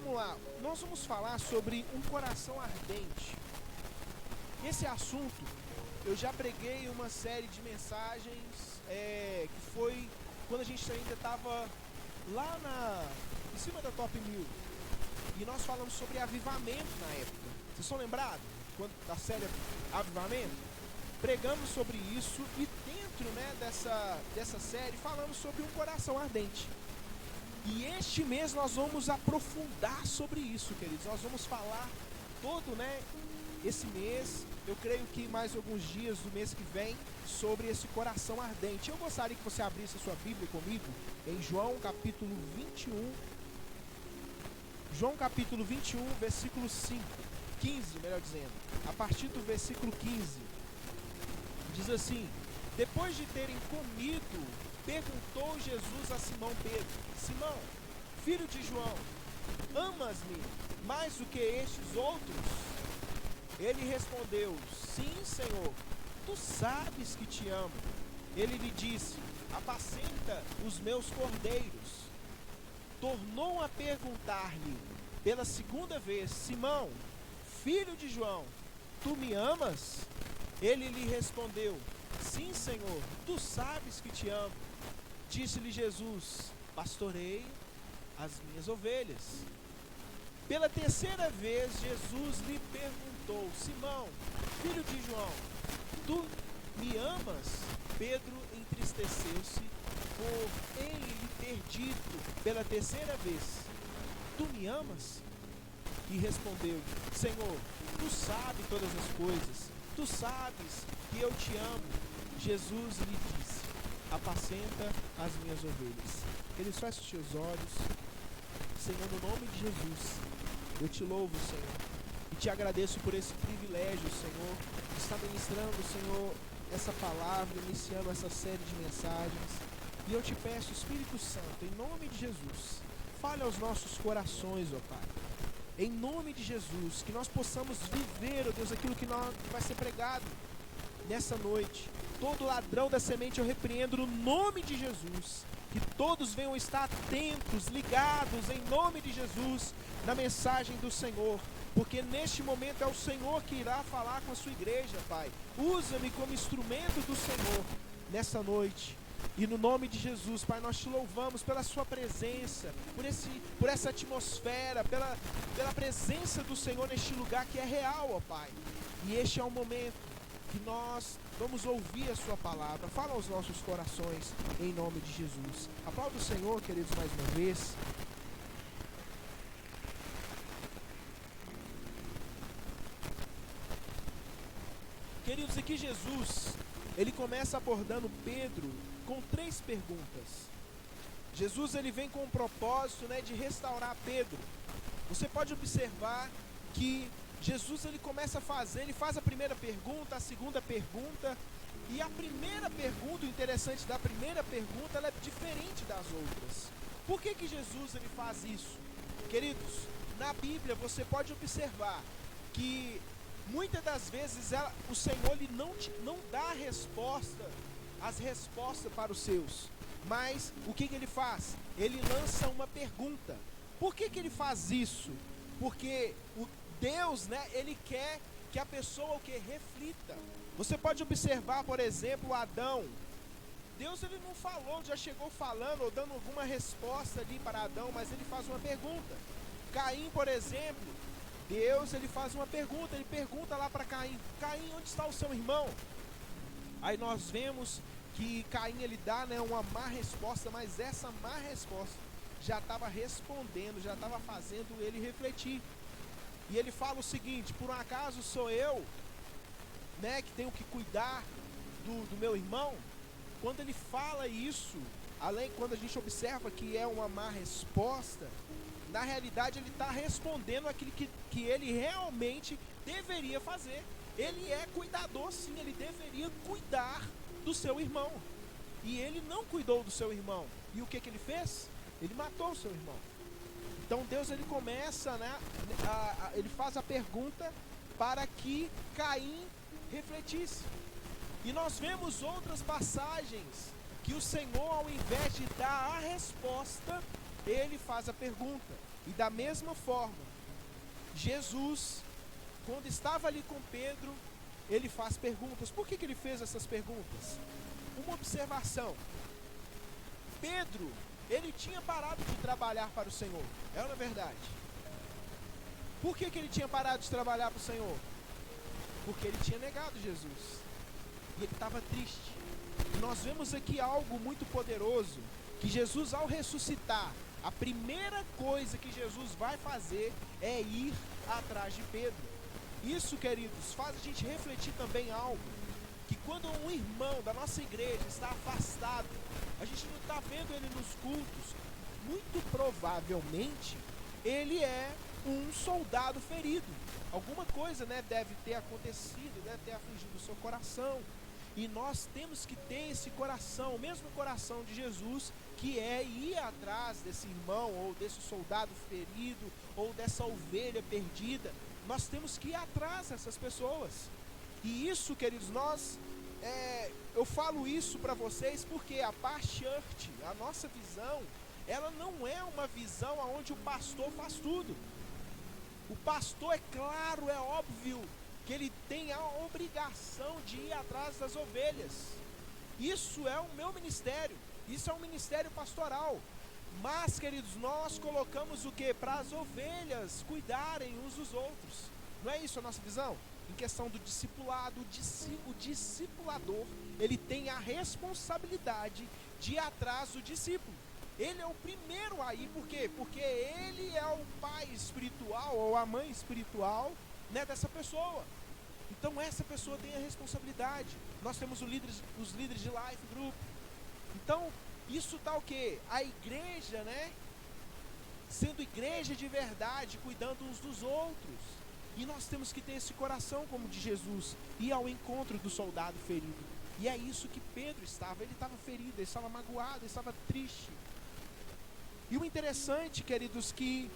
vamos lá, nós vamos falar sobre um coração ardente. Esse assunto, eu já preguei uma série de mensagens, que foi quando a gente ainda estava lá em cima da Top 1000. E nós falamos sobre avivamento na época. Vocês estão lembrados? Da série Avivamento? Pregamos sobre isso e dentro, né, dessa série falamos sobre um coração ardente. E este mês nós vamos aprofundar sobre isso, queridos. Nós vamos falar todo, né, esse mês, eu creio que mais alguns dias do mês que vem, sobre esse coração ardente. Eu gostaria que você abrisse a sua Bíblia comigo em João capítulo 21. João capítulo 21, versículo 15, melhor dizendo. A partir do versículo 15. Diz assim: depois de terem comido, perguntou Jesus a Simão Pedro: Simão, filho de João, amas-me mais do que estes outros? Ele respondeu: sim, Senhor, tu sabes que te amo. Ele lhe disse: apacenta os meus cordeiros. Tornou a perguntar-lhe pela segunda vez: Simão, filho de João, tu me amas? Ele lhe respondeu: sim, Senhor, tu sabes que te amo. Disse-lhe Jesus: pastoreio as minhas ovelhas. Pela terceira vez, Jesus lhe perguntou: Simão, filho de João, tu me amas? Pedro entristeceu-se por ele lhe ter dito pela terceira vez: tu me amas? E respondeu: Senhor, tu sabes todas as coisas, tu sabes que eu te amo. Jesus lhe disse: apacenta as minhas ovelhas. Ele fecha os teus olhos. Senhor, no nome de Jesus, eu te louvo, Senhor, e te agradeço por esse privilégio, Senhor, de estar ministrando, Senhor, essa palavra, iniciando essa série de mensagens. E eu te peço, Espírito Santo, em nome de Jesus, fale aos nossos corações, ó Pai. Em nome de Jesus, que nós possamos viver, ó Deus, aquilo que vai ser pregado nessa noite. Todo ladrão da semente eu repreendo no nome de Jesus. Que todos venham estar atentos, ligados, em nome de Jesus, na mensagem do Senhor. Porque neste momento é o Senhor que irá falar com a sua igreja, Pai. Usa-me como instrumento do Senhor nessa noite. E no nome de Jesus, Pai, nós te louvamos pela sua presença, por essa atmosfera, pela presença do Senhor neste lugar que é real, ó Pai. E este é o momento que nós vamos ouvir a sua palavra. Fala aos nossos corações, em nome de Jesus. Aplauda o Senhor, queridos, mais uma vez. Queridos, aqui Jesus, ele começa abordando Pedro com 3 perguntas. Jesus, ele vem com o propósito, né, de restaurar Pedro. Você pode observar que Jesus, ele começa a fazer, ele faz a primeira pergunta, a segunda pergunta, e a primeira pergunta, o interessante da primeira pergunta, ela é diferente das outras. Por que Jesus, ele faz isso? Queridos, na Bíblia você pode observar que muitas das vezes o Senhor, ele não dá as respostas para os seus, mas o que ele faz? Ele lança uma pergunta. Por que ele faz isso? Porque Deus, né, ele quer que a pessoa reflita. Você pode observar, por exemplo, Adão. Deus, ele não falou, já chegou falando ou dando alguma resposta ali para Adão, mas ele faz uma pergunta. Caim, por exemplo, Deus, ele faz uma pergunta, ele pergunta lá para Caim: Caim, onde está o seu irmão? Aí nós vemos que Caim, ele dá, né, uma má resposta, mas essa má resposta já estava respondendo, já estava fazendo ele refletir. E ele fala o seguinte: por um acaso sou eu, né, que tenho que cuidar do meu irmão? Quando ele fala isso, quando a gente observa que é uma má resposta, na realidade ele está respondendo aquilo que ele realmente deveria fazer. Ele é cuidador, sim, ele deveria cuidar do seu irmão. E ele não cuidou do seu irmão. E o que ele fez? Ele matou o seu irmão. Então Deus, ele começa, né, ele faz a pergunta para que Caim refletisse. E nós vemos outras passagens que o Senhor, ao invés de dar a resposta, ele faz a pergunta. E da mesma forma, Jesus, quando estava ali com Pedro, ele faz perguntas. Por que ele fez essas perguntas? Uma observação. Pedro, ele tinha parado de trabalhar para o Senhor. É ou não é verdade? Por que ele tinha parado de trabalhar para o Senhor? Porque ele tinha negado Jesus. E ele estava triste. E nós vemos aqui algo muito poderoso, que Jesus, ao ressuscitar, a primeira coisa que Jesus vai fazer é ir atrás de Pedro. Isso, queridos, faz a gente refletir também algo, que quando um irmão da nossa igreja está afastado, a gente não está vendo ele nos cultos, muito provavelmente ele é um soldado ferido. Alguma coisa, deve ter acontecido, deve ter afligido o seu coração. E nós temos que ter esse coração, o mesmo coração de Jesus, que é ir atrás desse irmão, ou desse soldado ferido, ou dessa ovelha perdida. Nós temos que ir atrás dessas pessoas. E isso, queridos, eu falo isso para vocês porque a Paz Church, a nossa visão, ela não é uma visão onde o pastor faz tudo. O pastor, é claro, é óbvio que ele tem a obrigação de ir atrás das ovelhas. Isso é o meu ministério, isso é um ministério pastoral. Mas, queridos, nós colocamos o que? Para as ovelhas cuidarem uns dos outros. Não é isso a nossa visão? Em questão do discipulado, o discipulador, ele tem a responsabilidade de ir atrás do discípulo. Ele é o primeiro a ir, por quê? Porque ele é o pai espiritual, ou a mãe espiritual, dessa pessoa. Então essa pessoa tem a responsabilidade. Nós temos os líderes de life group. Então, isso está o quê? A igreja, sendo igreja de verdade, cuidando uns dos outros. E nós temos que ter esse coração como de Jesus, ir ao encontro do soldado ferido. E é isso que Pedro estava. Ele estava ferido, ele estava magoado, ele estava triste. E o interessante, queridos, que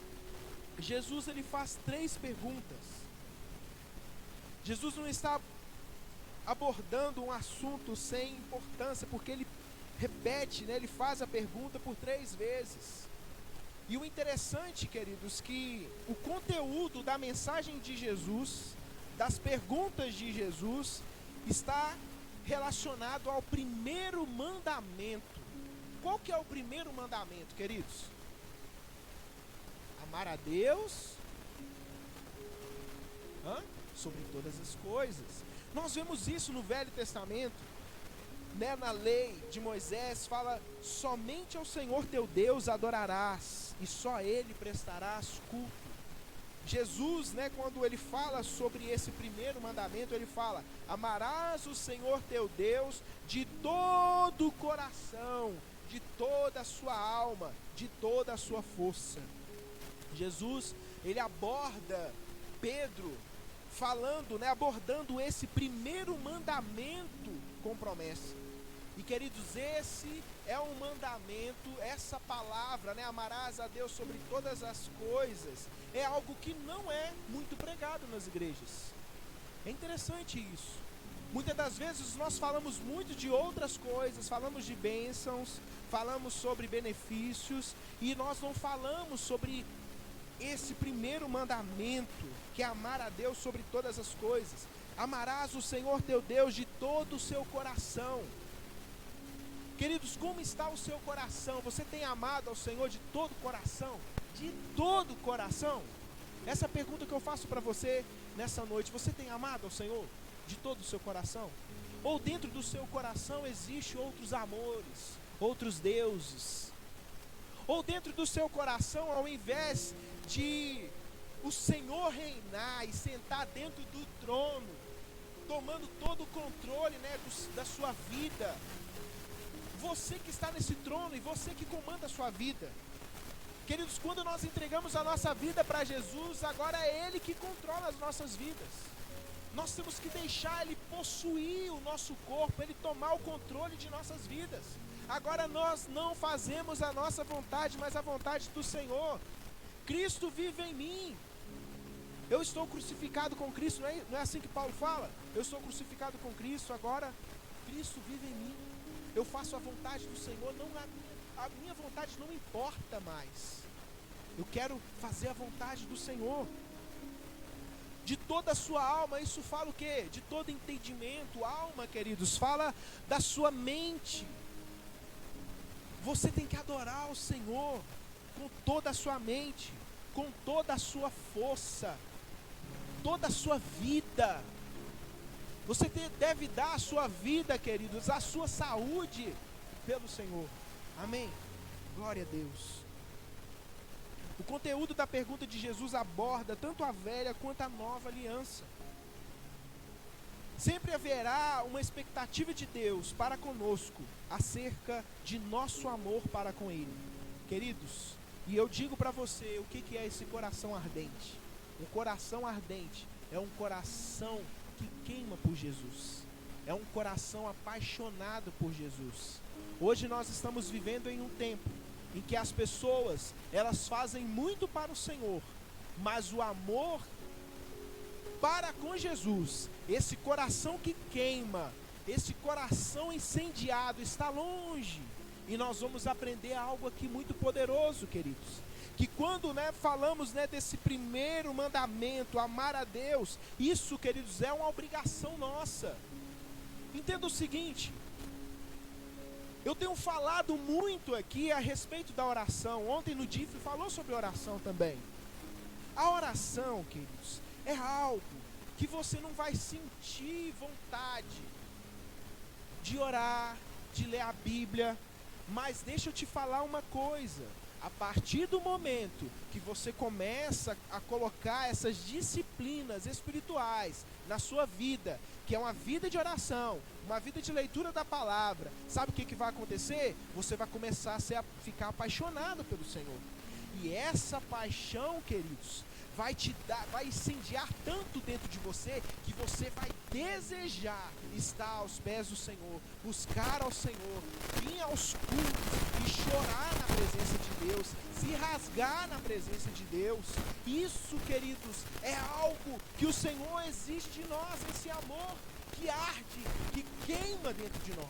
Jesus, ele faz 3 perguntas. Jesus não está abordando um assunto sem importância, porque ele repete, ele faz a pergunta por 3 vezes. E o interessante, queridos, que o conteúdo da mensagem de Jesus, das perguntas de Jesus, está relacionado ao primeiro mandamento. Qual que é o primeiro mandamento, queridos? Amar a Deus sobre todas as coisas. Nós vemos isso no Velho Testamento, na lei de Moisés, fala: somente ao Senhor teu Deus adorarás, e só a Ele prestarás culto. Jesus, quando ele fala sobre esse primeiro mandamento, ele fala: amarás o Senhor teu Deus de todo o coração, de toda a sua alma, de toda a sua força. Jesus, ele aborda Pedro falando, abordando esse primeiro mandamento com promessa. E, queridos, esse é um mandamento, essa palavra, amarás a Deus sobre todas as coisas, é algo que não é muito pregado nas igrejas. É interessante isso. Muitas das vezes nós falamos muito de outras coisas, falamos de bênçãos, falamos sobre benefícios, e nós não falamos sobre esse primeiro mandamento, que é amar a Deus sobre todas as coisas. Amarás o Senhor teu Deus de todo o seu coração. Queridos, como está o seu coração? Você tem amado ao Senhor de todo o coração? De todo o coração? Essa é a pergunta que eu faço para você nessa noite. Você tem amado ao Senhor de todo o seu coração? Ou dentro do seu coração existe outros amores, outros deuses? Ou dentro do seu coração, ao invés de o Senhor reinar e sentar dentro do trono, tomando todo o controle, da sua vida, você que está nesse trono e você que comanda a sua vida. Queridos, quando nós entregamos a nossa vida para Jesus, agora é Ele que controla as nossas vidas. Nós temos que deixar Ele possuir o nosso corpo, Ele tomar o controle de nossas vidas. Agora nós não fazemos a nossa vontade, mas a vontade do Senhor. Cristo vive em mim. Eu estou crucificado com Cristo, não é assim que Paulo fala? Eu estou crucificado com Cristo, agora Cristo vive em mim. Eu faço a vontade do Senhor, a minha vontade não importa mais. Eu quero fazer a vontade do Senhor. De toda a sua alma, isso fala o quê? De todo entendimento. Alma, queridos, fala da sua mente. Você tem que adorar o Senhor com toda a sua mente, com toda a sua força, toda a sua vida. Você deve dar a sua vida, queridos, a sua saúde pelo Senhor. Amém? Glória a Deus. O conteúdo da pergunta de Jesus aborda tanto a velha quanto a nova aliança. Sempre haverá uma expectativa de Deus para conosco acerca de nosso amor para com Ele. Queridos, e eu digo para você o que é esse coração ardente. Um coração ardente é um coração que queima por Jesus. É um coração apaixonado por Jesus. Hoje nós estamos vivendo em um tempo em que as pessoas, elas fazem muito para o Senhor, mas o amor para com Jesus, esse coração que queima, esse coração incendiado, está longe. E nós vamos aprender algo aqui muito poderoso, queridos. Que quando falamos desse primeiro mandamento, amar a Deus, isso, queridos, é uma obrigação nossa. Entenda o seguinte: eu tenho falado muito aqui a respeito da oração. Ontem no DIF falou sobre oração também. A oração, queridos, é algo que você não vai sentir vontade de orar, de ler a Bíblia. Mas deixa eu te falar uma coisa. A partir do momento que você começa a colocar essas disciplinas espirituais na sua vida, que é uma vida de oração, uma vida de leitura da palavra, sabe o que vai acontecer? Você vai começar a ficar apaixonado pelo Senhor. E essa paixão, queridos, vai incendiar tanto dentro de você, que você vai desejar estar aos pés do Senhor, buscar ao Senhor, vir aos cultos e chorar na presença de Deus, se rasgar na presença de Deus. Isso, queridos, é algo que o Senhor exige de nós, esse amor que arde, que queima dentro de nós.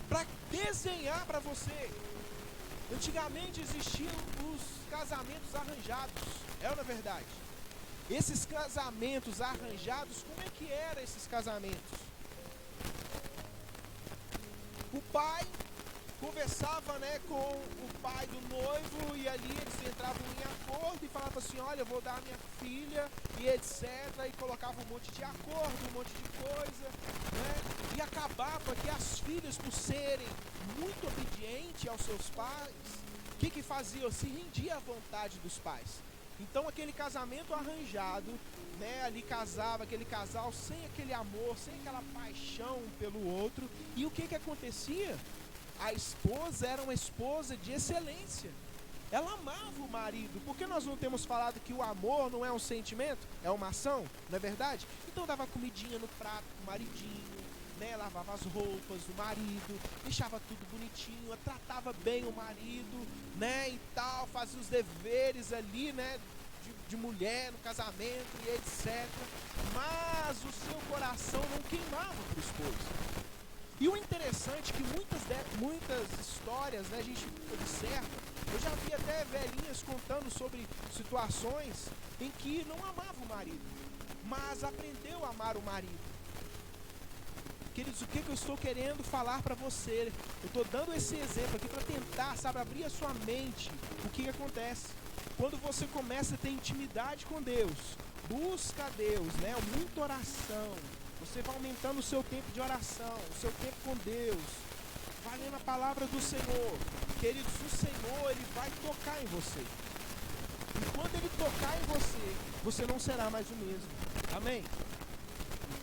Para desenhar para você, antigamente existiam os casamentos arranjados, é na verdade. Esses casamentos arranjados, como é que eram esses casamentos? O pai conversava com o pai do noivo, e ali eles entravam em acordo e falavam assim: olha, eu vou dar a minha filha, e etc. E colocava um monte de acordo, um monte de coisa, e acabava que as filhas, por serem muito obedientes aos seus pais, o que faziam? Se rendia à vontade dos pais. Então aquele casamento arranjado, ali casava aquele casal sem aquele amor, sem aquela paixão um pelo outro. E o que acontecia? A esposa era uma esposa de excelência. Ela amava o marido. Por que nós não temos falado que o amor não é um sentimento? É uma ação, não é verdade? Então dava comidinha no prato pro maridinho, lavava as roupas do marido, deixava tudo bonitinho, tratava bem o marido, e tal, fazia os deveres ali, de mulher no casamento e etc. Mas o seu coração não queimava pro esposo. E o interessante é que muitas histórias, a gente observa, eu já vi até velhinhas contando sobre situações em que não amava o marido, mas aprendeu a amar o marido. Queridos, o que eu estou querendo falar para você? Eu estou dando esse exemplo aqui para tentar, abrir a sua mente. O que acontece? Quando você começa a ter intimidade com Deus, busca a Deus, muita oração, você vai aumentando o seu tempo de oração, o seu tempo com Deus, vai lendo a palavra do Senhor. Queridos, o Senhor, Ele vai tocar em você. E quando Ele tocar em você, você não será mais o mesmo. Amém?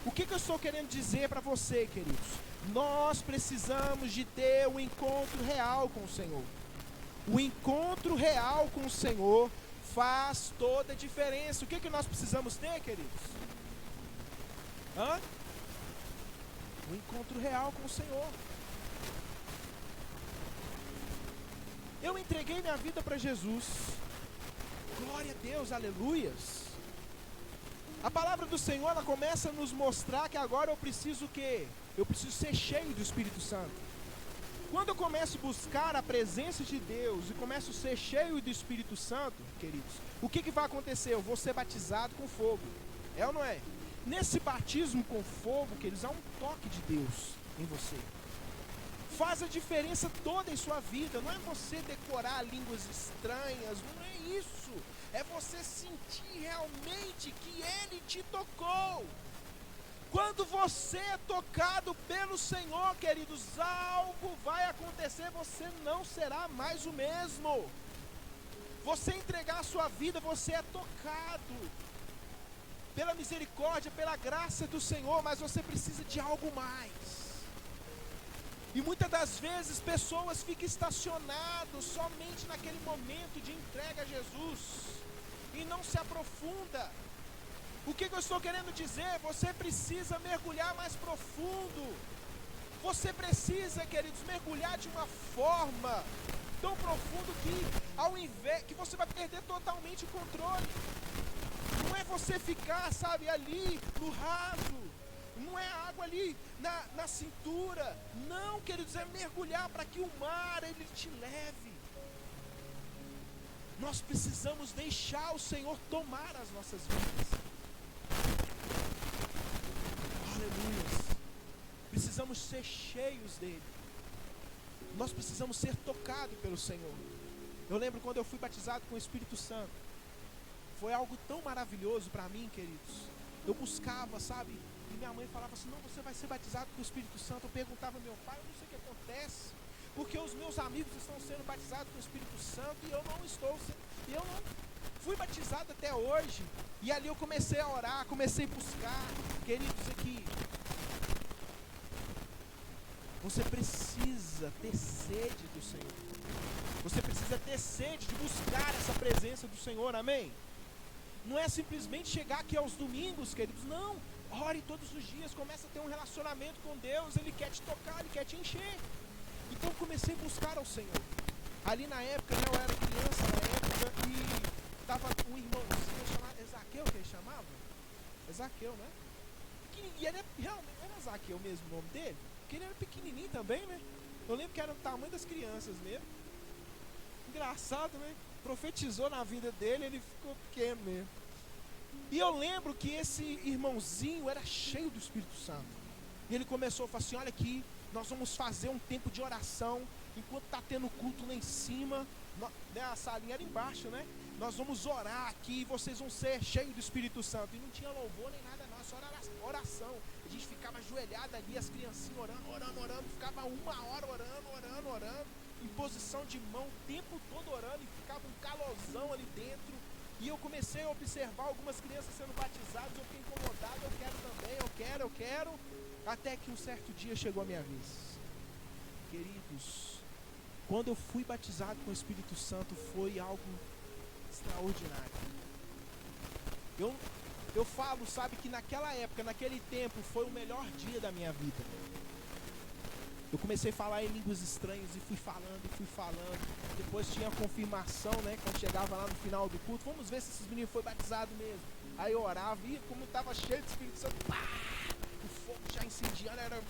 O que eu estou querendo dizer para você, queridos? Nós precisamos de ter um encontro real com o Senhor. O encontro real com o Senhor faz toda a diferença. O que nós precisamos ter, queridos? Um encontro real com o Senhor. Eu entreguei minha vida para Jesus. Glória a Deus, aleluias. A palavra do Senhor, ela começa a nos mostrar que agora eu preciso o quê? Eu preciso ser cheio do Espírito Santo. Quando eu começo a buscar a presença de Deus e começo a ser cheio do Espírito Santo, queridos, o que vai acontecer? Eu vou ser batizado com fogo. É ou não é? Nesse batismo com fogo, queridos, há um toque de Deus em você. Faz a diferença toda em sua vida. Não é você decorar línguas estranhas, não é isso. É você sentir realmente que Ele te tocou. Quando você é tocado pelo Senhor, queridos, algo vai acontecer, você não será mais o mesmo. Você entregar a sua vida, você é tocado pela misericórdia, pela graça do Senhor, mas você precisa de algo mais. E muitas das vezes pessoas ficam estacionadas somente naquele momento de entrega a Jesus e não se aprofunda. O que eu estou querendo dizer? Você precisa mergulhar mais profundo. Você precisa, queridos, mergulhar de uma forma tão profundo que ao invés que você vai perder totalmente o controle. Não é você ficar, sabe, ali no raso. Não é água ali na cintura. Não, queridos, é mergulhar para que o mar ele te leve. Nós precisamos deixar o Senhor tomar as nossas vidas. Aleluia. Precisamos ser cheios dele. Nós precisamos ser tocados pelo Senhor. Eu lembro quando eu fui batizado com o Espírito Santo. Foi algo tão maravilhoso para mim, queridos. Eu buscava, sabe? E minha mãe falava assim, não, você vai ser batizado com o Espírito Santo. Eu perguntava ao meu pai, eu não sei o que acontece. Porque os meus amigos estão sendo batizados com o Espírito Santo e eu não estou. E eu não fui batizado até hoje. E ali eu comecei a orar, comecei a buscar. Queridos, aqui, você precisa ter sede do Senhor. Você precisa ter sede de buscar essa presença do Senhor, amém? Não é simplesmente chegar aqui aos domingos, queridos, não. Ore todos os dias, comece a ter um relacionamento com Deus. Ele quer te tocar, Ele quer te encher. Então eu comecei a buscar ao Senhor. Ali na época, né, eu era criança na época e estava um irmãozinho chamado Ezaqueu, que ele chamava? Ezaqueu, né? E ele realmente era Ezaqueu mesmo o nome dele? Porque ele era pequenininho também, né? Eu lembro que era o tamanho das crianças mesmo. Engraçado, né? Profetizou na vida dele, ele ficou pequeno mesmo. E eu lembro que esse irmãozinho era cheio do Espírito Santo. E ele começou a falar assim, olha aqui, nós vamos fazer um tempo de oração, enquanto está tendo culto lá em cima, né, a salinha era embaixo, né? Nós vamos orar aqui e vocês vão ser cheios do Espírito Santo. E não tinha louvor nem nada não, só oração. A gente ficava ajoelhado ali, as criancinhas orando, ficava 1 hora orando, em posição de mão, o tempo todo orando, e ficava um calorzão ali dentro. E eu comecei a observar algumas crianças sendo batizadas, eu fiquei incomodado, eu quero também, eu quero. Até que um certo dia chegou a minha vez. Queridos, quando eu fui batizado com o Espírito Santo, foi algo extraordinário. Eu falo, sabe, que naquela época, naquele tempo, foi o melhor dia da minha vida. Eu comecei a falar em línguas estranhas e fui falando. Depois tinha a confirmação, né? Quando chegava lá no final do culto, vamos ver se esses meninos foram batizados mesmo. Aí eu orava e como estava cheio do Espírito Santo, pá! O fogo já incendiando, era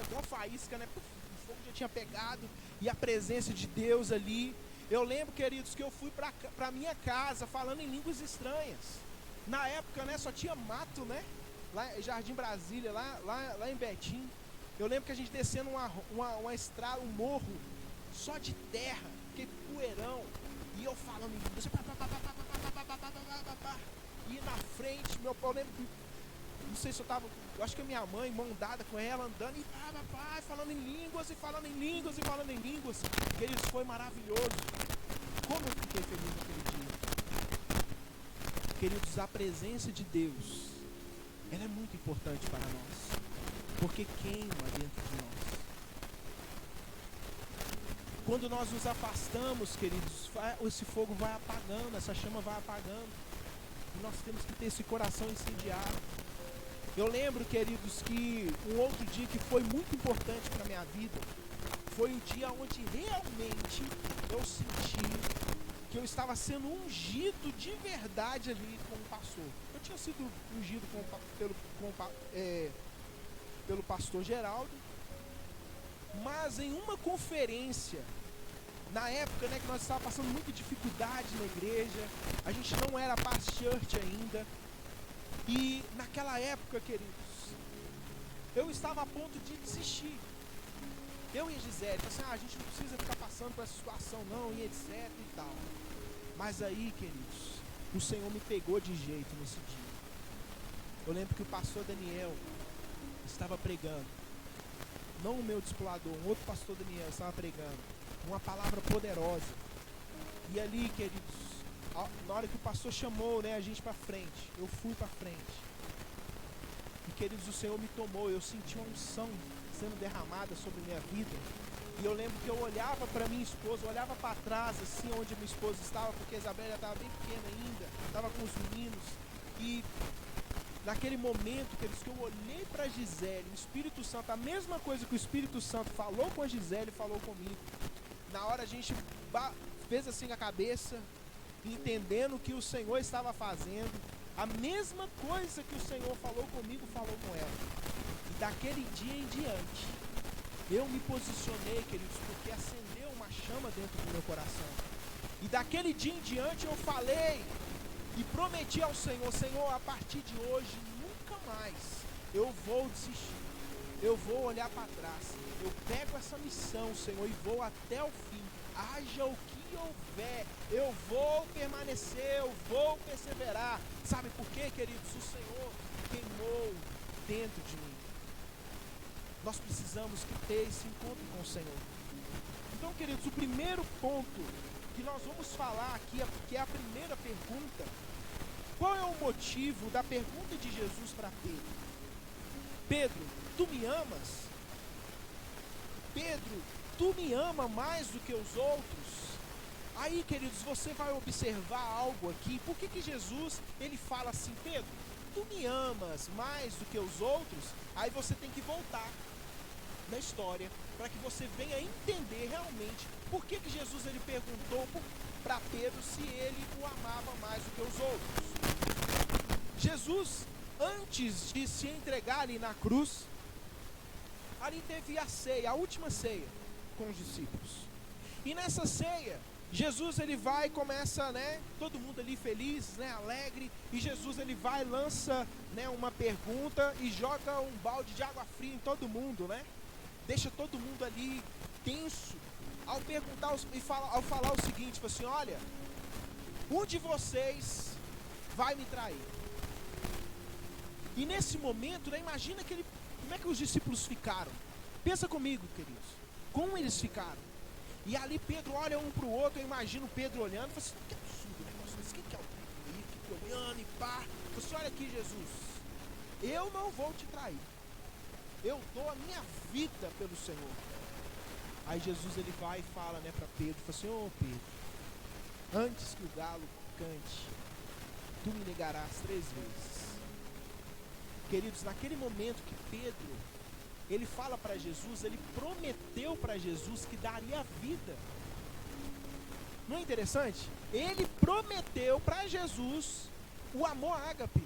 igual faísca, né? O fogo já tinha pegado e a presença de Deus ali. Eu lembro, queridos, que eu fui para minha casa falando em línguas estranhas. Na época, né, só tinha mato, né? Lá em Jardim Brasília, lá em Betim. Eu lembro que a gente descendo uma estrada, um morro, só de terra, aquele poeirão, e eu falando em línguas, e na frente, meu pai, não sei se eu acho que a minha mãe, mão dada com ela, andando, e falando em línguas, falando em línguas. Queridos, foi maravilhoso. Como eu fiquei feliz naquele dia. Queridos, a presença de Deus, ela é muito importante para nós. Porque queima dentro de nós. Quando nós nos afastamos, queridos, esse fogo vai apagando, essa chama vai apagando. E nós temos que ter esse coração incendiado. Eu lembro, queridos, que um outro dia que foi muito importante para a minha vida, foi o dia onde realmente eu senti que eu estava sendo ungido de verdade ali como pastor. Eu tinha sido ungido pelo pastor Geraldo, Mas em uma conferência, na época, né, que nós estávamos passando muita dificuldade na igreja, a gente não era Paz Church ainda, e naquela época, queridos, eu estava a ponto de desistir. Eu e a Gisele, assim, a gente não precisa ficar passando por essa situação não, e etc e tal. Mas aí, queridos, o Senhor me pegou de jeito nesse dia. Eu lembro que o pastor Daniel estava pregando, não o meu discipulador, um outro pastor Daniel estava pregando, uma palavra poderosa. E ali, queridos, na hora que o pastor chamou, né, a gente para frente, eu fui para frente. E, queridos, o Senhor me tomou, eu senti uma unção sendo derramada sobre minha vida. E eu lembro que eu olhava para minha esposa, eu olhava para trás, assim, onde minha esposa estava, porque a Isabela estava bem pequena ainda, estava com os meninos. E naquele momento, queridos, que eu olhei para a Gisele, o Espírito Santo, a mesma coisa que o Espírito Santo falou com a Gisele, falou comigo. Na hora a gente fez assim a cabeça, entendendo o que o Senhor estava fazendo. A mesma coisa que o Senhor falou comigo, falou com ela. E daquele dia em diante, eu me posicionei, queridos, porque acendeu uma chama dentro do meu coração. E daquele dia em diante eu falei e prometi ao Senhor: Senhor, a partir de hoje, nunca mais eu vou desistir. Eu vou olhar para trás. Eu pego essa missão, Senhor, e vou até o fim. Haja o que houver, eu vou permanecer, eu vou perseverar. Sabe por quê, queridos? O Senhor queimou dentro de mim. Nós precisamos ter esse encontro com o Senhor. Então, queridos, o primeiro ponto que nós vamos falar aqui, que é a primeira pergunta. Qual é o motivo da pergunta de Jesus para Pedro? Pedro, tu me amas? Pedro, tu me ama mais do que os outros? Aí, queridos, você vai observar algo aqui. Por que Jesus, ele fala assim: Pedro, tu me amas mais do que os outros? Aí você tem que voltar na história para que você venha entender realmente por que Jesus, ele perguntou para Pedro se ele o amava mais do que os outros. Jesus, antes de se entregar ali na cruz, ali teve a ceia, a última ceia com os discípulos. E nessa ceia, Jesus, ele vai e começa, né, todo mundo ali feliz, né, alegre, e Jesus, ele vai e lança, né, uma pergunta e joga um balde de água fria em todo mundo, né, deixa todo mundo ali tenso, ao perguntar ao falar o seguinte, assim: olha, um de vocês vai me trair. E nesse momento, né, imagina como é que os discípulos ficaram. Pensa comigo, queridos, como eles ficaram. E ali Pedro olha um para o outro, eu imagino Pedro olhando, e fala assim: que absurdo o negócio desse, quem que é o aí, que olhando e pá. Eu falo assim: olha aqui, Jesus, eu não vou te trair, eu dou a minha vida pelo Senhor. Aí Jesus, ele vai e fala, né, para Pedro, fala assim: ô Pedro, antes que o galo cante, tu me negarás 3 vezes. Queridos, naquele momento que Pedro, ele fala para Jesus, ele prometeu para Jesus que daria vida. Não é interessante? Ele prometeu para Jesus o amor ágape.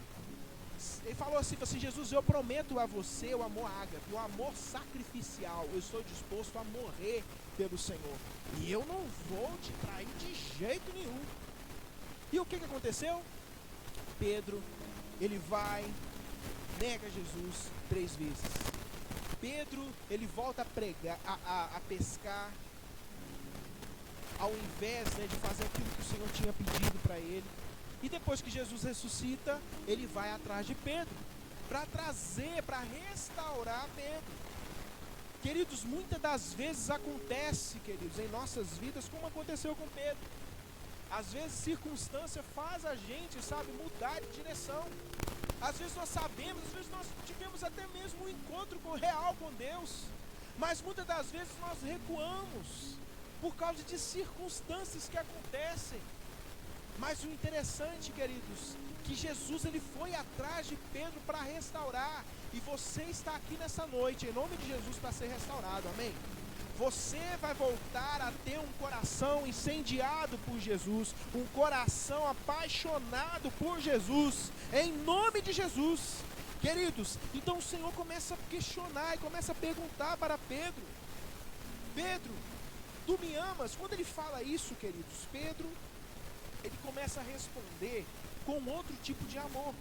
Ele falou assim: Jesus, eu prometo a você o amor ágape, o amor sacrificial. Eu estou disposto a morrer pelo Senhor. E eu não vou te trair de jeito nenhum. E o que aconteceu? Pedro, ele vai, nega Jesus 3 vezes. Pedro, ele volta a pregar, a pescar, ao invés, né, de fazer aquilo que o Senhor tinha pedido para ele. E depois que Jesus ressuscita, ele vai atrás de Pedro, para trazer, para restaurar Pedro. Queridos, muitas das vezes acontece, queridos, em nossas vidas, como aconteceu com Pedro. Às vezes circunstância faz a gente, sabe, mudar de direção. Às vezes nós sabemos, às vezes nós tivemos até mesmo um encontro real com Deus, mas muitas das vezes nós recuamos por causa de circunstâncias que acontecem. Mas o interessante, queridos, que Jesus, ele foi atrás de Pedro para restaurar, e você está aqui nessa noite, em nome de Jesus, para ser restaurado, amém? Você vai voltar a ter um coração incendiado por Jesus, um coração apaixonado por Jesus, em nome de Jesus. Queridos, então o Senhor começa a questionar e começa a perguntar para Pedro: Pedro, tu me amas? Quando ele fala isso, queridos, Pedro, ele começa a responder com outro tipo de amor.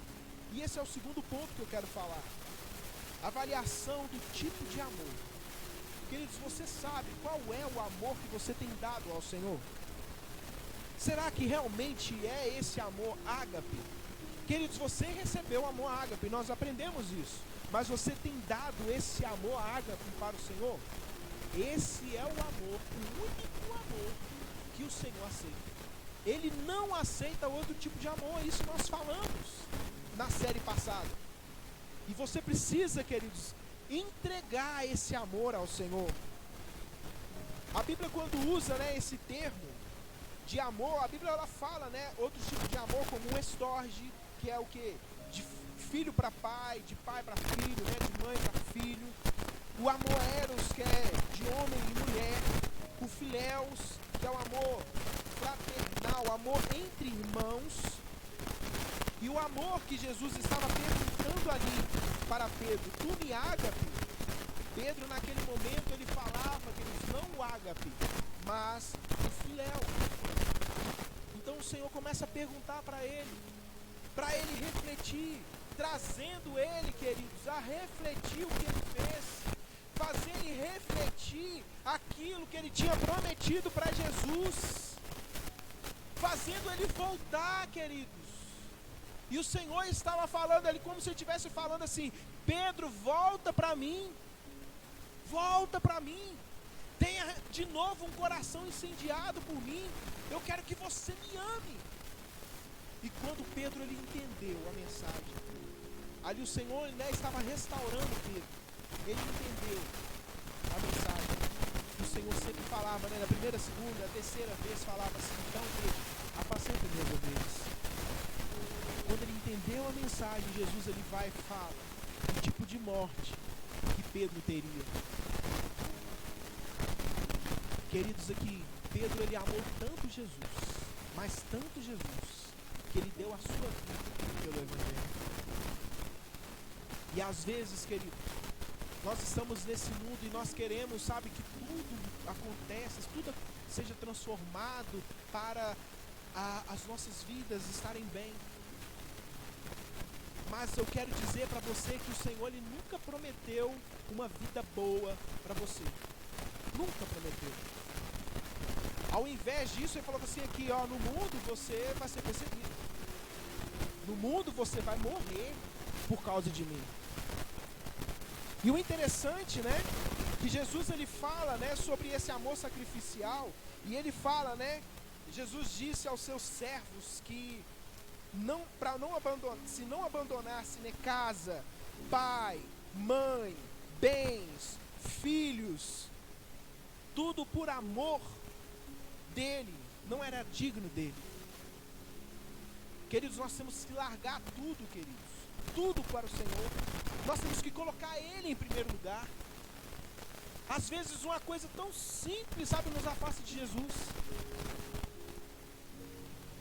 E esse é o segundo ponto que eu quero falar. Avaliação do tipo de amor. Queridos, você sabe qual é o amor que você tem dado ao Senhor? Será que realmente é esse amor ágape? Queridos, você recebeu o amor ágape, nós aprendemos isso. Mas você tem dado esse amor ágape para o Senhor? Esse é o amor, o único amor que o Senhor aceita. Ele não aceita outro tipo de amor, isso nós falamos na série passada. E você precisa, queridos, entregar esse amor ao Senhor. A Bíblia, quando usa, né, esse termo de amor, a Bíblia ela fala, né, outro tipo de amor, como um estorge, que é o que? De filho para pai, de pai para filho, né, de mãe para filho. O amor eros, que é de homem e mulher. O filéus, que é o amor fraternal, o amor entre irmãos. E o amor que Jesus estava perguntando ali para Pedro, tu me ágape? Pedro naquele momento ele falava, queridos, não o ágape, mas o filéu. Então o Senhor começa a perguntar para ele refletir, trazendo ele, queridos, a refletir o que ele fez, fazer ele refletir aquilo que ele tinha prometido para Jesus, fazendo ele voltar, queridos. E o Senhor estava falando ali como se ele estivesse falando assim, Pedro, volta para mim, tenha de novo um coração incendiado por mim, eu quero que você me ame. E quando Pedro ele entendeu a mensagem, ali o Senhor, né, estava restaurando Pedro, ele entendeu a mensagem. O Senhor sempre falava, né, na primeira, segunda, a terceira vez falava assim, então Pedro, apacenta minhas ovelhas. Quando ele entendeu a mensagem, Jesus ele vai e fala o tipo de morte que Pedro teria. Queridos, aqui, Pedro ele amou tanto Jesus, mas tanto Jesus, que ele deu a sua vida pelo Evangelho. E às vezes, queridos, nós estamos nesse mundo e nós queremos, sabe, que tudo aconteça, tudo seja transformado para as nossas vidas estarem bem. Mas eu quero dizer para você que o Senhor ele nunca prometeu uma vida boa para você. Nunca prometeu. Ao invés disso, ele falou assim aqui, ó, no mundo você vai ser perseguido. No mundo você vai morrer por causa de mim. E o interessante, né, que Jesus ele fala, né, sobre esse amor sacrificial, e ele fala, né, Jesus disse aos seus servos que se não abandonasse, né, casa, pai, mãe, bens, filhos, tudo por amor dele, não era digno dele. Queridos, nós temos que largar tudo, queridos, tudo para o Senhor. Nós temos que colocar ele em primeiro lugar. Às vezes uma coisa tão simples, sabe, nos afasta de Jesus.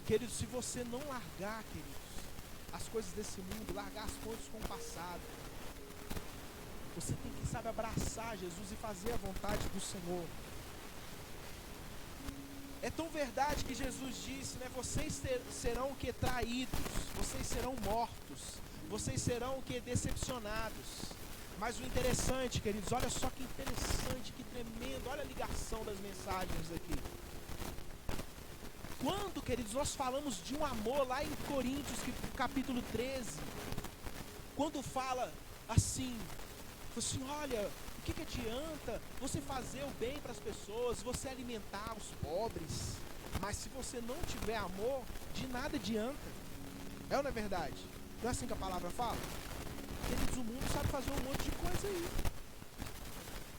Queridos, se você não largar, queridos, as coisas desse mundo, largar as coisas com o passado, você tem que, sabe, abraçar Jesus e fazer a vontade do Senhor. É tão verdade que Jesus disse, né, vocês serão o que? Traídos, vocês serão mortos, vocês serão o que? Decepcionados. Mas o interessante, queridos, olha só que interessante, que tremendo, olha a ligação das mensagens aqui. Quando, queridos, nós falamos de um amor lá em Coríntios, capítulo 13, quando fala assim, olha, o que adianta você fazer o bem para as pessoas, você alimentar os pobres, mas se você não tiver amor, de nada adianta. É ou não é verdade? Não é assim que a palavra fala? Queridos, o mundo sabe fazer um monte de coisa aí.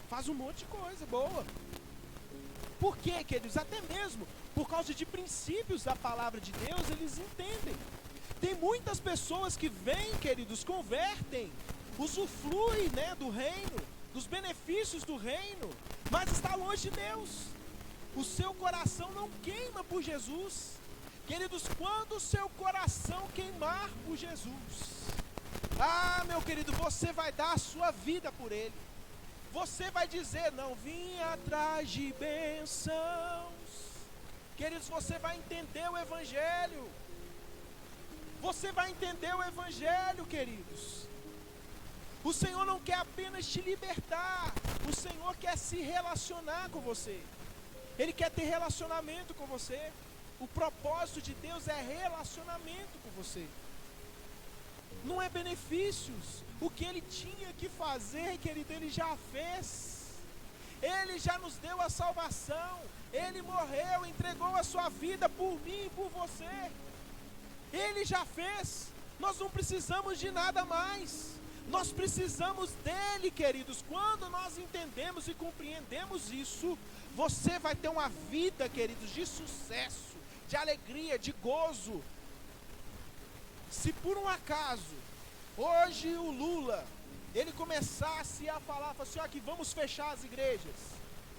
Faz um monte de coisa boa. Por quê, queridos? Até mesmo por causa de princípios da palavra de Deus, eles entendem. Tem muitas pessoas que vêm, queridos, convertem, usufruem, né, do reino, dos benefícios do reino, mas está longe de Deus. O seu coração não queima por Jesus. Queridos, quando o seu coração queimar por Jesus, meu querido, você vai dar a sua vida por Ele. Você vai dizer, não vim atrás de bênçãos. Queridos, você vai entender o Evangelho. Você vai entender o Evangelho, queridos. O Senhor não quer apenas te libertar. O Senhor quer se relacionar com você. Ele quer ter relacionamento com você. O propósito de Deus é relacionamento com você. Não é benefícios. O que Ele tinha que fazer, querido, Ele já fez. Ele já nos deu a salvação. Ele morreu, entregou a sua vida por mim e por você. Ele já fez. Nós não precisamos de nada mais. Nós precisamos dele, queridos. Quando nós entendemos e compreendemos isso, você vai ter uma vida, queridos, de sucesso, de alegria, de gozo. Se por um acaso, hoje o Lula, ele começasse a falar assim, que vamos fechar as igrejas,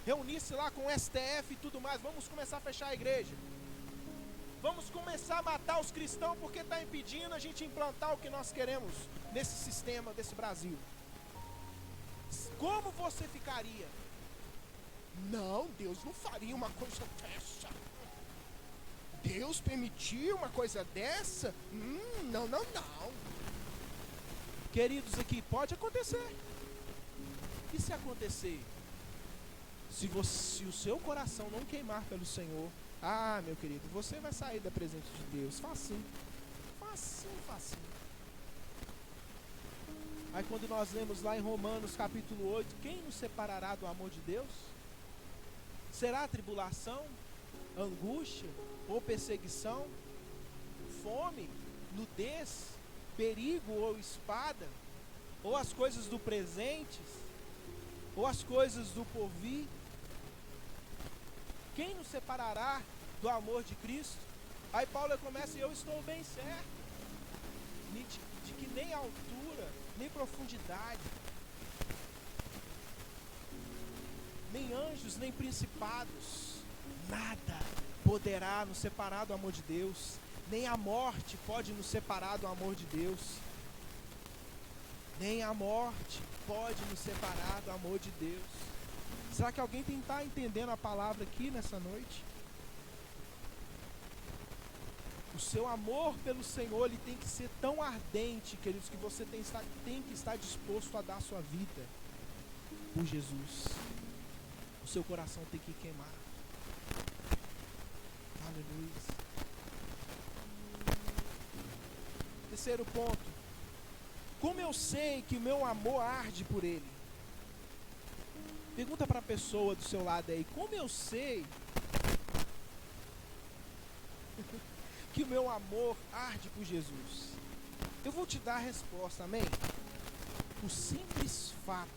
reunir-se lá com o STF e tudo mais, vamos começar a fechar a igreja. Vamos começar a matar os cristãos porque está impedindo a gente implantar o que nós queremos nesse sistema desse Brasil. Como você ficaria? Não, Deus não faria uma coisa dessa. Deus permitiu uma coisa dessa? Não. Queridos, aqui pode acontecer. E se acontecer? Se o seu coração não queimar pelo Senhor, meu querido, você vai sair da presença de Deus. Facinho. Aí quando nós lemos lá em Romanos capítulo 8, quem nos separará do amor de Deus? Será a tribulação, angústia ou perseguição, fome, nudez, perigo ou espada, ou as coisas do presente, ou as coisas do porvir? Quem nos separará do amor de Cristo? Aí Paulo começa, eu estou bem certo, de que nem altura, nem profundidade, nem anjos, nem principados, nada poderá nos separar do amor de Deus. Nem a morte pode nos separar do amor de Deus. Nem a morte pode nos separar do amor de Deus. Será que alguém está entendendo a palavra aqui nessa noite? O seu amor pelo Senhor, ele tem que ser tão ardente, queridos, que você tem que estar disposto a dar a sua vida por Jesus. O seu coração tem que queimar. Aleluia. Terceiro ponto. Como eu sei que o meu amor arde por Ele? Pergunta para a pessoa do seu lado aí. Como eu sei que o meu amor arde por Jesus? Eu vou te dar a resposta, amém? O simples fato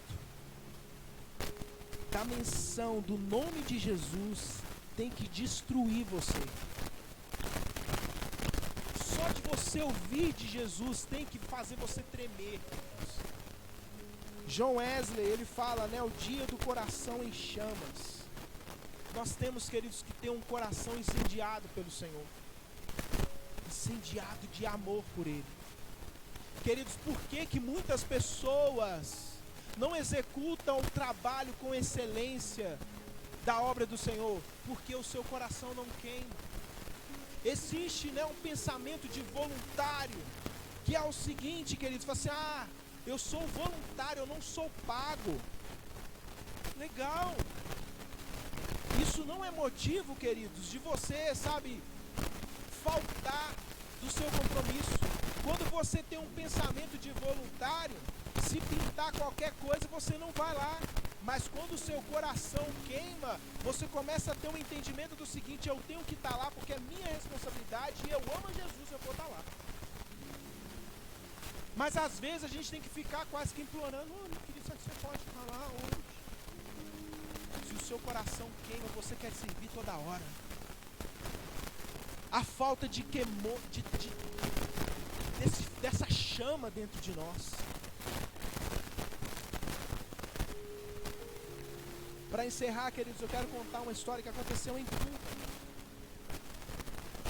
da menção do nome de Jesus tem que destruir você. Só de você ouvir de Jesus tem que fazer você tremer. John Wesley, ele fala, o dia do coração em chamas. Nós temos, queridos, que ter um coração incendiado pelo Senhor. Incendiado de amor por Ele. Queridos, por que muitas pessoas não executam o trabalho com excelência da obra do Senhor? Porque o seu coração não queima. Existe, um pensamento de voluntário, que é o seguinte, queridos, fala assim, eu sou voluntário, eu não sou pago. Legal. Isso não é motivo, queridos, de você, faltar do seu compromisso. Quando você tem um pensamento de voluntário, se pintar qualquer coisa, você não vai lá. Mas quando o seu coração queima, você começa a ter um entendimento do seguinte, eu tenho que estar lá porque é minha responsabilidade e eu amo Jesus, eu vou estar lá. Mas às vezes a gente tem que ficar quase que implorando, meu querido, você pode falar hoje. Se o seu coração queima, você quer servir toda hora. A falta de queimou, dessa chama dentro de nós. Para encerrar, queridos, eu quero contar uma história que aconteceu em Cuba.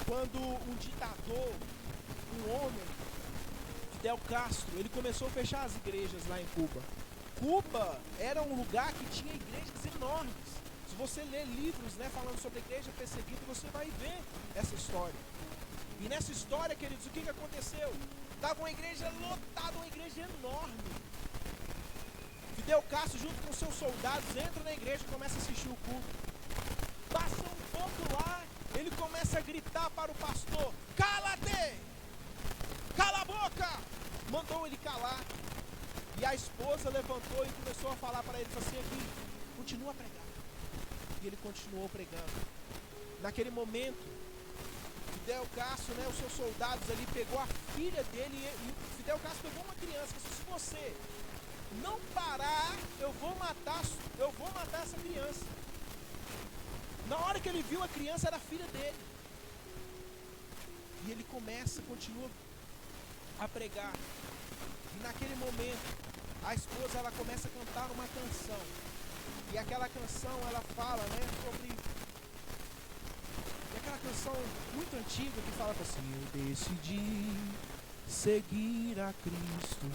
Quando um ditador, um homem, Fidel Castro, ele começou a fechar as igrejas lá em Cuba. Cuba era um lugar que tinha igrejas enormes. Se você ler livros, né, falando sobre a igreja perseguida, você vai ver essa história. E nessa história, queridos, o que aconteceu? Estava uma igreja lotada, uma igreja enorme. Fidel Castro, junto com seus soldados, entra na igreja e começa a assistir o culto. Passa um pouco lá, ele começa a gritar para o pastor: cala-te! Cala a boca! Mandou ele calar. E a esposa levantou e começou a falar para ele, falou assim: aqui, continua a pregar. E ele continuou pregando. Naquele momento, Fidel Castro, né, os seus soldados ali, pegou a filha dele e Fidel Castro pegou uma criança e disse: se você não parar, eu vou matar essa criança. Na hora que ele viu a criança, era a filha dele. E ele continua a pregar. E naquele momento, a esposa, ela começa a cantar uma canção. E aquela canção, ela fala, né, sobre... E aquela canção muito antiga que fala assim: eu decidi seguir a Cristo.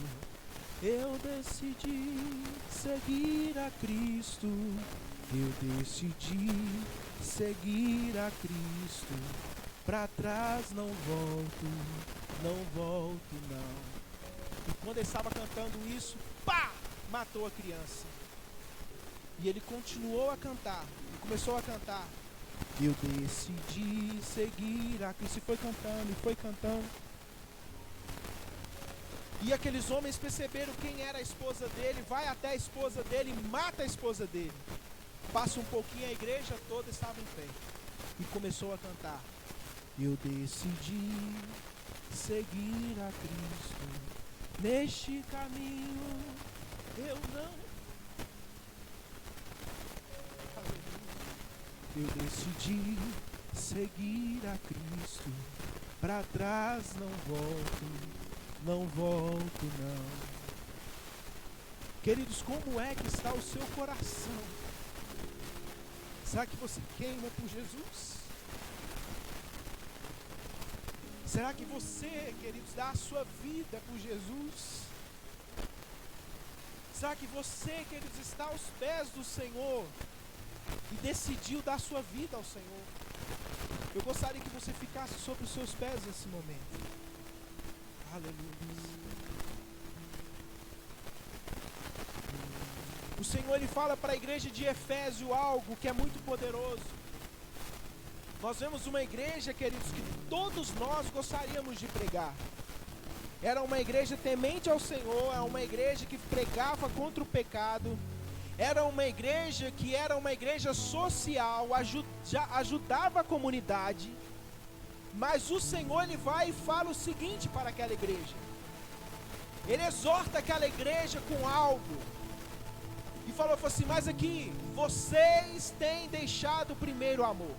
Eu decidi seguir a Cristo. Eu decidi seguir a Cristo. Pra trás não volto, não volto não. E quando ele estava cantando isso, pá! Matou a criança. E ele continuou a cantar. Ele começou a cantar: eu decidi seguir a Cristo. E foi cantando, e foi cantando. E aqueles homens perceberam quem era a esposa dele. Vai até a esposa dele e mata a esposa dele. Passa um pouquinho, a igreja toda estava em pé. E começou a cantar: eu decidi seguir a Cristo. Neste caminho eu não... Eu decidi seguir a Cristo. Para trás não volto, não volto não. Queridos, como é que está o seu coração? Será que você queima por Jesus? Será que você, queridos, dá a sua vida por Jesus? Será que você, queridos, está aos pés do Senhor e decidiu dar a sua vida ao Senhor? Eu gostaria que você ficasse sobre os seus pés nesse momento. Aleluia. O Senhor, Ele fala para a igreja de Efésio algo que é muito poderoso. Nós vemos uma igreja, queridos, que todos nós gostaríamos de pregar. Era uma igreja temente ao Senhor, era uma igreja que pregava contra o pecado. Era uma igreja que era uma igreja social, ajudava a comunidade. Mas o Senhor, Ele vai e fala o seguinte para aquela igreja. Ele exorta aquela igreja com algo. E falou assim: mas aqui, vocês têm deixado o primeiro amor.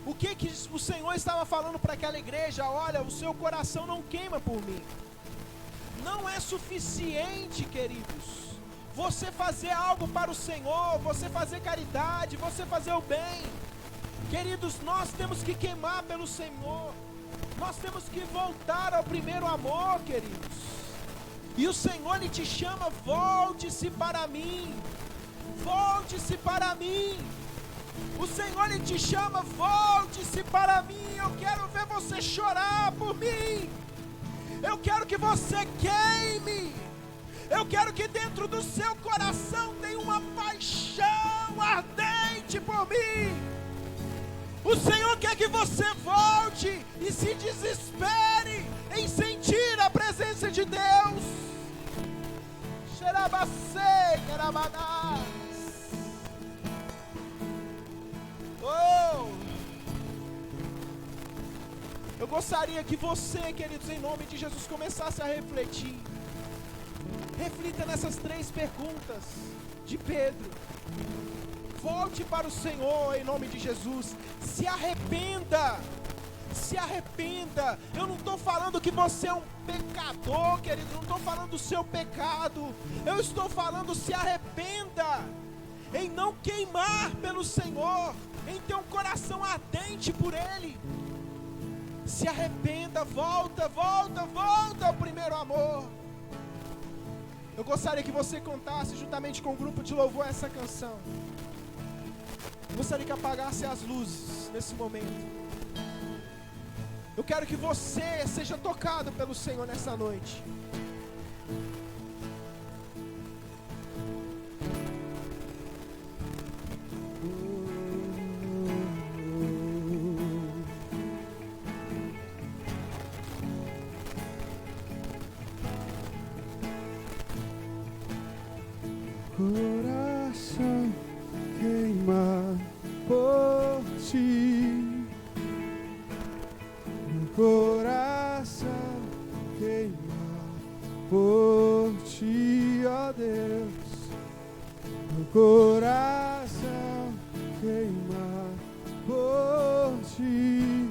O que o Senhor estava falando para aquela igreja? Olha, o seu coração não queima por mim. Não é suficiente, queridos, você fazer algo para o Senhor, você fazer caridade, você fazer o bem. Queridos, nós temos que queimar pelo Senhor. Nós temos que voltar ao primeiro amor, queridos. E o Senhor, Ele te chama: volte-se para mim. Volte-se para mim. O Senhor, Ele te chama: volte-se para mim. Eu quero ver você chorar por mim. Eu quero que você queime. Eu quero que dentro do seu coração tenha uma paixão ardente por mim. O Senhor quer que você volte e se desespere em sentir a presença de Deus. Oh! Eu gostaria que você, queridos, em nome de Jesus, começasse a refletir. Reflita nessas 3 perguntas de Pedro. Volte para o Senhor em nome de Jesus. Se arrependa. Se arrependa. Eu não estou falando que você é um pecador, querido. Não estou falando do seu pecado. Eu estou falando: se arrependa em não queimar pelo Senhor, em ter um coração ardente por Ele. Se arrependa, volta ao primeiro amor. Eu gostaria que você cantasse juntamente com o grupo de louvor essa canção. Eu gostaria que apagasse as luzes nesse momento. Eu quero que você seja tocado pelo Senhor nessa noite. Coração queima por ti, meu coração queima por ti, ó Deus, meu coração queima por ti,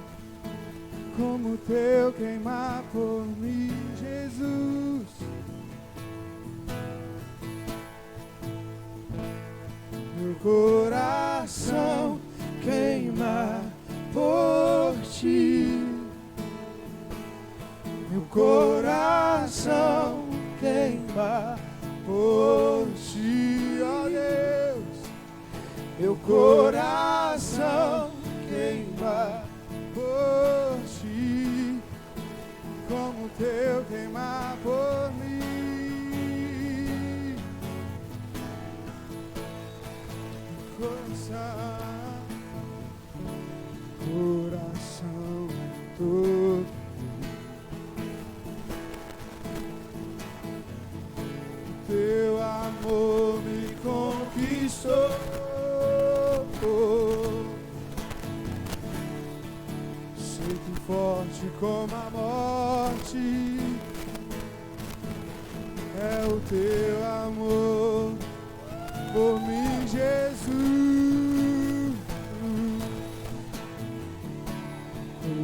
como teu queimar por mim, Jesus. Meu coração queima por ti, meu coração queima por ti, ó Deus, meu coração queima por ti, como teu queimar por mim. Coração todo, teu amor me conquistou, sei que forte como a morte é o teu amor por mim, Jesus.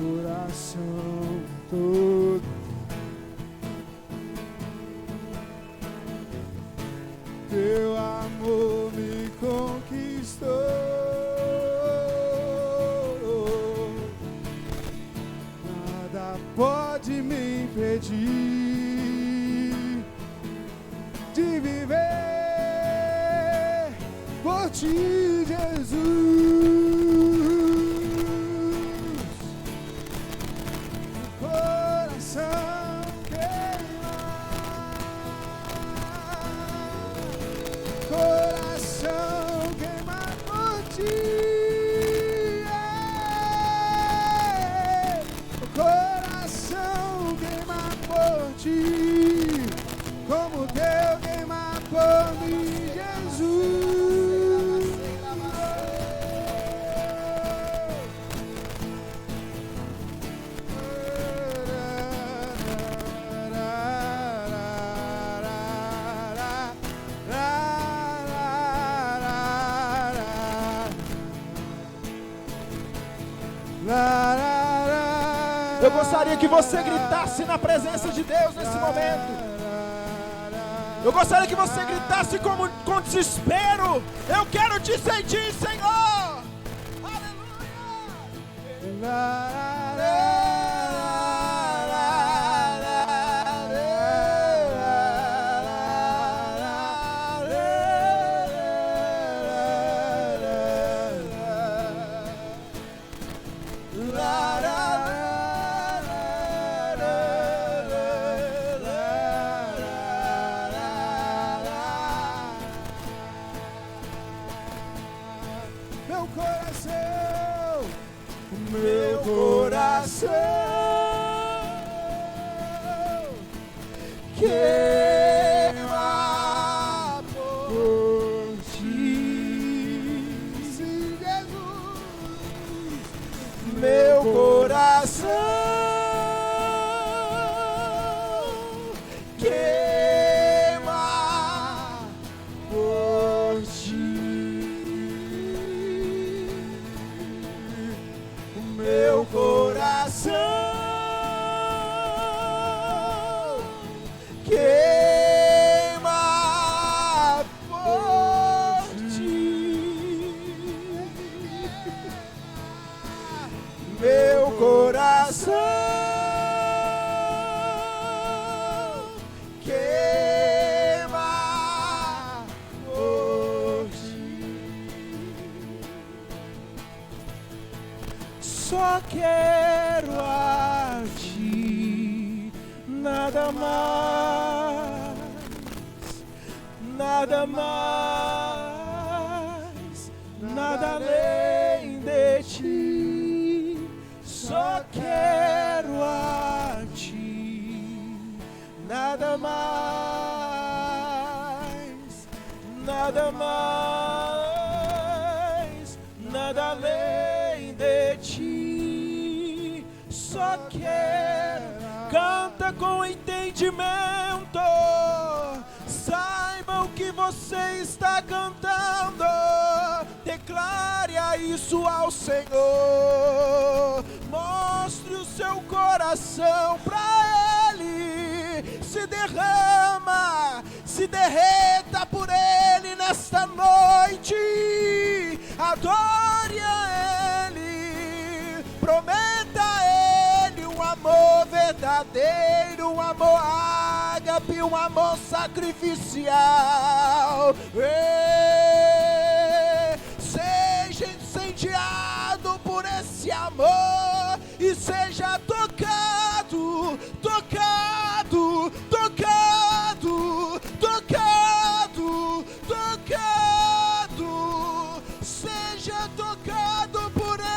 Coração todo, teu amor me conquistou, nada pode me impedir de viver por ti, Jesus. Como teu queimar por mim, Jesus. Eu gostaria que você gritasse na presença de Deus nesse momento. Eu gostaria que você gritasse com desespero. Eu quero te sentir, Senhor. Meu coração queima por ti, Jesus. Meu coração queima por ti. Meu coração que nada mais, nada mais, nada além de ti, só quero a ti, nada mais, nada mais, nada além de ti, só quero. Canta com entendimento, saiba o que você está cantando, declare isso ao Senhor, mostre o seu coração para Ele, se derrama, se derreta por Ele nesta noite, adore a Ele, prometa a Ele um amor verdadeiro, um amor ágape, um amor sacrificial. Seja incendiado por esse amor e seja tocado, tocado, tocado, tocado, tocado, seja tocado por Ele.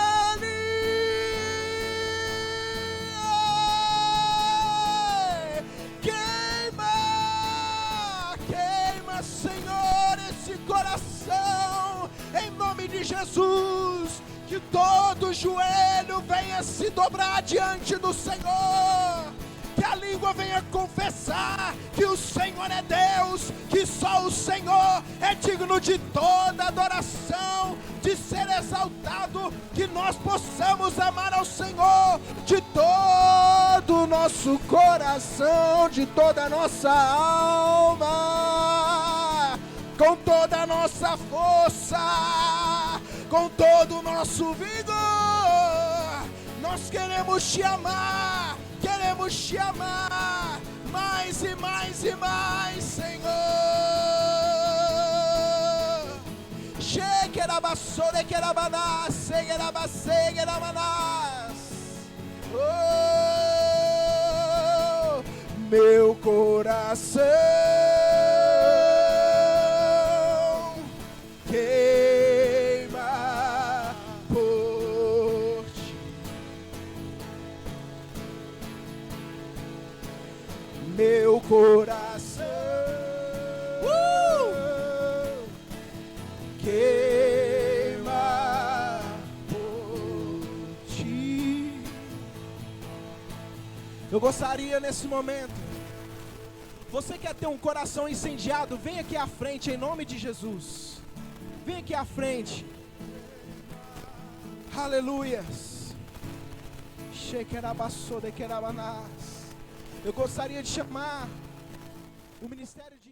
Senhor, esse coração, em nome de Jesus, que todo joelho venha se dobrar diante do Senhor, que a língua venha confessar que o Senhor é Deus, que só o Senhor é digno de toda adoração, de ser exaltado, que nós possamos amar ao Senhor de todo o nosso coração, de toda a nossa alma, com toda a nossa força, com todo o nosso vigor. Nós queremos te amar mais e mais e mais, Senhor. Shekerabassore kerabanas, segerabasse kerabanas. Oh, meu coração queima por ti. Meu coração queima por ti. Eu gostaria nesse momento, você quer ter um coração incendiado, vem aqui à frente em nome de Jesus. Vem aqui à frente. Aleluias. Eu gostaria de chamar o ministério de